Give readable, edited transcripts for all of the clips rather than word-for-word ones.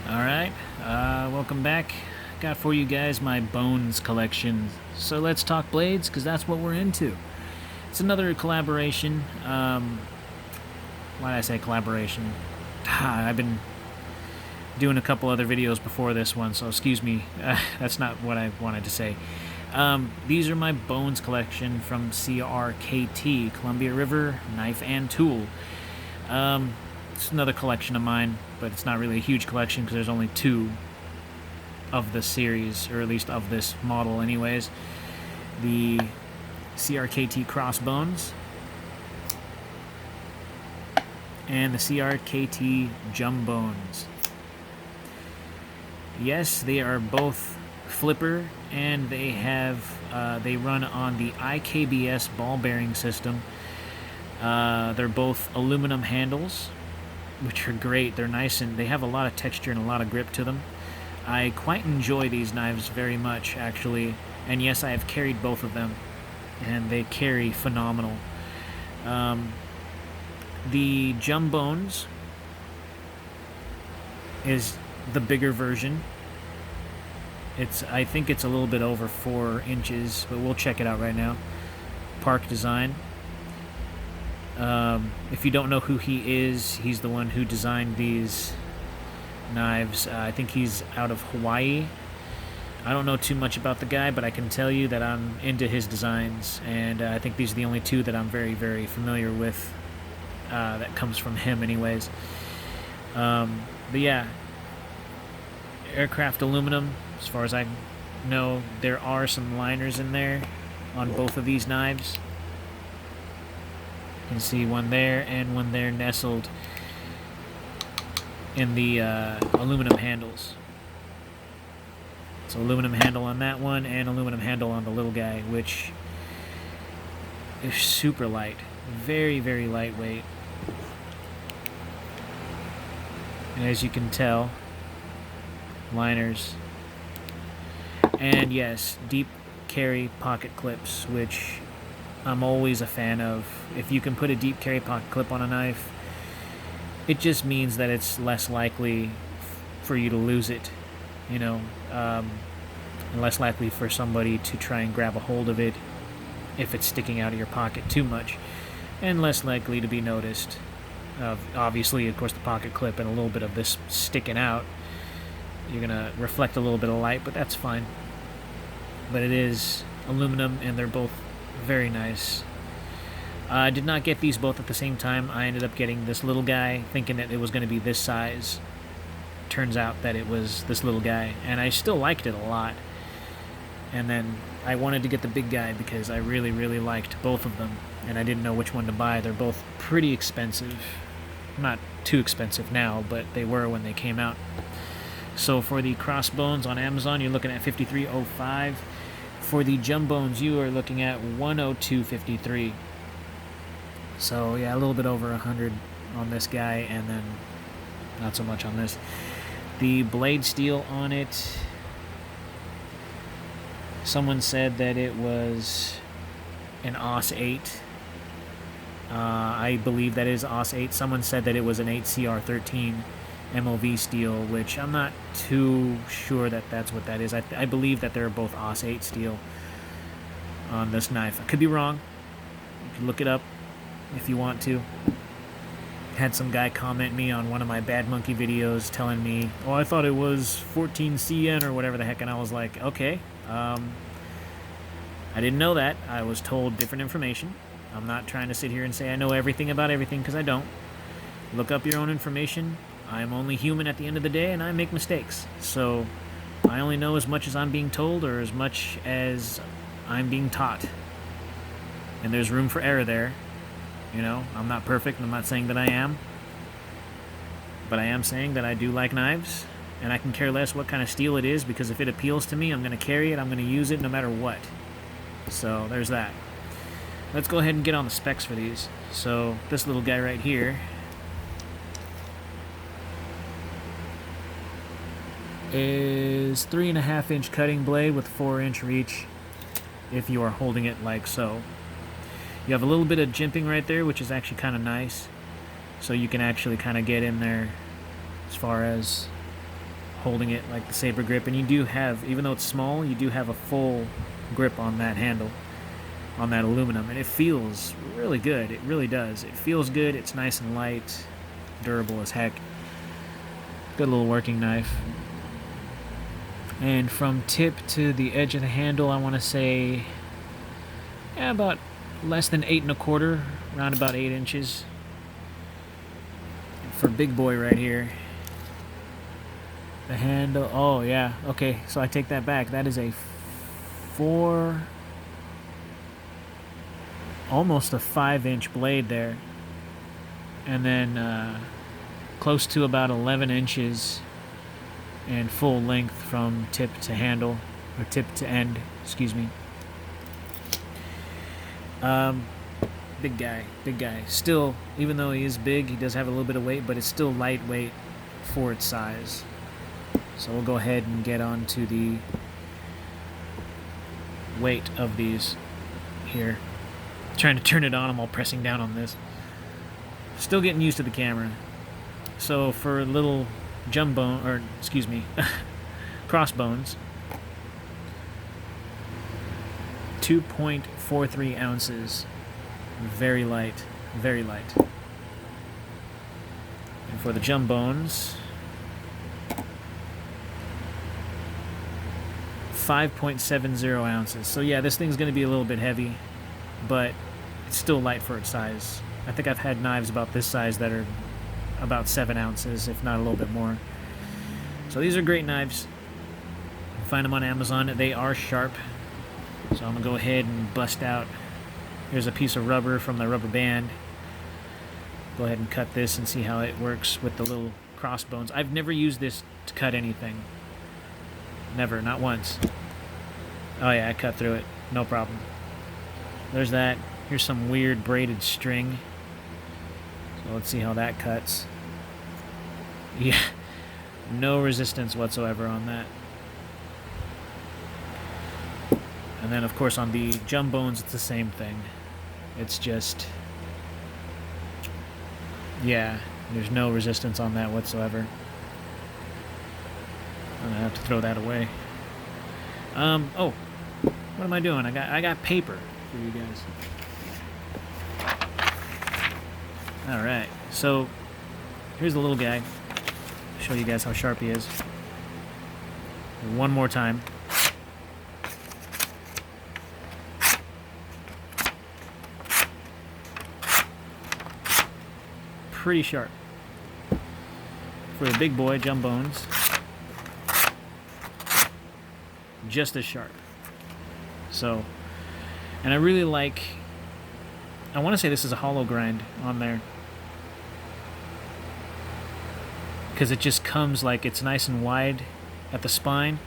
Alright, welcome back. Got for you guys my Bones collection. So let's talk blades, because that's what we're into. It's another collaboration. Why did I say collaboration? I've been doing a couple other videos before this one, so excuse me. That's not what I wanted to say. These are my Bones collection from CRKT, Columbia River Knife and Tool. It's another collection of mine, but it's not really a huge collection because there's only two of the series, or at least of this model anyways. The CRKT Crossbones and the CRKT Jumbones. Yes, they are both flipper, and they have they run on the IKBS ball bearing system. They're both aluminum handles, which are great. They're nice and they have a lot of texture and a lot of grip to them. I quite enjoy these knives very much, actually. And yes, I have carried both of them, and they carry phenomenal. The Jumbones is the bigger version. I think it's a little bit over 4 inches, but we'll check it out right now. Park design. If you don't know who he is, he's the one who designed these knives. I think he's out of Hawaii. I don't know too much about the guy, but I can tell you that I'm into his designs, and I think these are the only two that I'm very, very familiar with that comes from him anyways. But yeah, aircraft aluminum, as far as I know. There are some liners in there on both of these knives. You can see one there and one there nestled in the aluminum handles. So aluminum handle on that one and aluminum handle on the little guy, which is super light. Very, very lightweight. And as you can tell, liners. And yes, deep carry pocket clips, which I'm always a fan of. If you can put a deep carry pocket clip on a knife, it just means that it's less likely for you to lose it, you know, and less likely for somebody to try and grab a hold of it if it's sticking out of your pocket too much, and less likely to be noticed. Obviously, of course, the pocket clip and a little bit of this sticking out, you're gonna reflect a little bit of light, but that's fine. But it is aluminum, and they're both very nice. I did not get these both at the same time. I ended up getting this little guy, thinking that it was going to be this size. Turns out that it was this little guy, and I still liked it a lot. And then I wanted to get the big guy because I really, really liked both of them, and I didn't know which one to buy. They're both pretty expensive. Not too expensive now, but they were when they came out. So for the Crossbones on Amazon, you're looking at $53.05. For the Jumbones, you are looking at $102.53. So yeah, a little bit over 100 on this guy, and then not so much on this. The blade steel on it, someone said that it was an AUS 8. I believe that is AUS 8. Someone said that it was an 8CR13 MOV steel, which I'm not too sure that that's what that is. I believe that they're both AUS 8 steel on this knife. I could be wrong. You can look it up if you want to. Had some guy comment me on one of my Bad Monkey videos telling me, oh, I thought it was 14CN or whatever the heck, and I was like, okay, I didn't know that. I was told different information. I'm not trying to sit here and say I know everything about everything, because I don't. Look up your own information. I'm only human at the end of the day, and I make mistakes. So I only know as much as I'm being told, or as much as I'm being taught. And there's room for error there. You know, I'm not perfect, and I'm not saying that I am. But I am saying that I do like knives, and I can care less what kind of steel it is, because if it appeals to me, I'm going to carry it, I'm going to use it no matter what. So there's that. Let's go ahead and get on the specs for these. So this little guy right here is 3.5 inch cutting blade with 4-inch reach if you are holding it like so. You have a little bit of jimping right there, which is actually kind of nice. So you can actually kind of get in there as far as holding it like the Saber grip, and you do have, even though it's small, you do have a full grip on that handle, on that aluminum, and it feels really good. It really does. It feels good. It's nice and light, durable as heck. Good little working knife. And from tip to the edge of the handle, I want to say, yeah, about less than 8 1/4, around about 8 inches. For big boy right here, the handle, oh yeah, okay, so I take that back. That is a 4, almost a 5-inch blade there, and then close to about 11 inches in full length from tip to handle, or tip to end, excuse me. Big guy. Still, even though he is big, he does have a little bit of weight, but it's still lightweight for its size. So we'll go ahead and get on to the weight of these here. Trying to turn it on, I'm all pressing down on this. Still getting used to the camera. So for little Jumbone, or excuse me, Crossbones, 2.43 ounces. Very light, very light. And for the Jumbones, 5.70 ounces. So yeah, this thing's going to be a little bit heavy, but it's still light for its size. I think I've had knives about this size that are about 7 ounces, if not a little bit more. So these are great knives. You can find them on Amazon. They are sharp. So I'm going to go ahead and bust out. Here's a piece of rubber from the rubber band. Go ahead and cut this and see how it works with the little Crossbones. I've never used this to cut anything. Never, not once. Oh yeah, I cut through it. No problem. There's that. Here's some weird braided string. So let's see how that cuts. Yeah, no resistance whatsoever on that. And then of course on the Jumbones it's the same thing. It's just, yeah, there's no resistance on that whatsoever. I'm gonna have to throw that away. Oh, what am I doing? I got paper for you guys. All right, so here's the little guy. Show you guys how sharp he is. One more time. Pretty sharp. For the big boy, Jumbones, just as sharp. So, and I really like, I want to say this is a hollow grind on there, because it just comes like, it's nice and wide at the spine,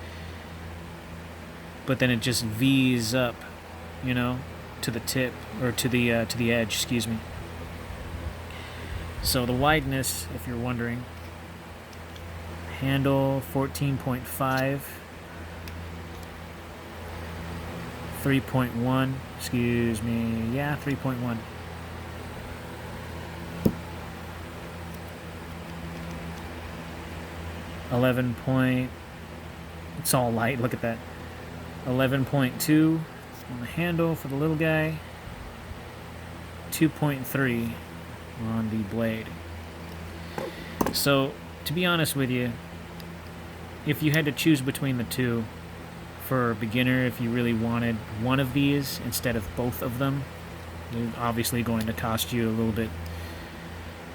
but then it just V's up, you know, to the tip, or to the edge, excuse me. So the wideness, if you're wondering, handle 14.5, 3.1, excuse me, yeah, 3.1. It's all light, look at that. 11.2 on the handle for the little guy, 2.3 on the blade. So, to be honest with you, if you had to choose between the two, for a beginner, if you really wanted one of these instead of both of them, they're obviously going to cost you a little bit,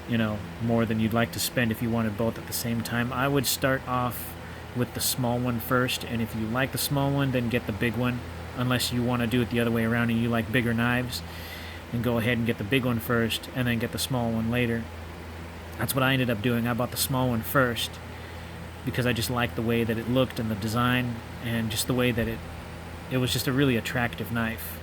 you know, more than you'd like to spend if you wanted both at the same time. I would start off with the small one first, and if you like the small one, then get the big one, unless you want to do it the other way around and you like bigger knives, and go ahead and get the big one first and then get the small one later. That's what I ended up doing. I bought the small one first because I just liked the way that it looked and the design, and just the way that it was just a really attractive knife.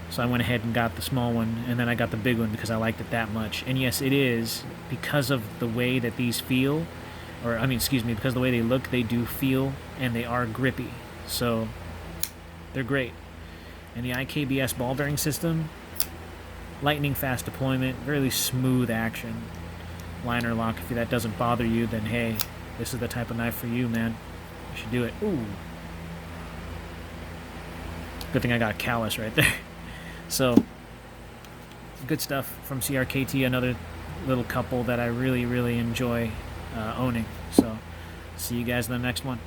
So I went ahead and got the small one, and then I got the big one because I liked it that much. And yes, it is, because of the way that these feel, or I mean, excuse me, because of the way they look, they do feel, and they are grippy. So they're great. And the IKBS ball bearing system, lightning fast deployment, really smooth action. Liner lock, if that doesn't bother you, then hey, this is the type of knife for you, man. You should do it. Ooh. Good thing I got a callus right there. So, good stuff from CRKT. Another little couple that I really, really enjoy owning. So, see you guys in the next one.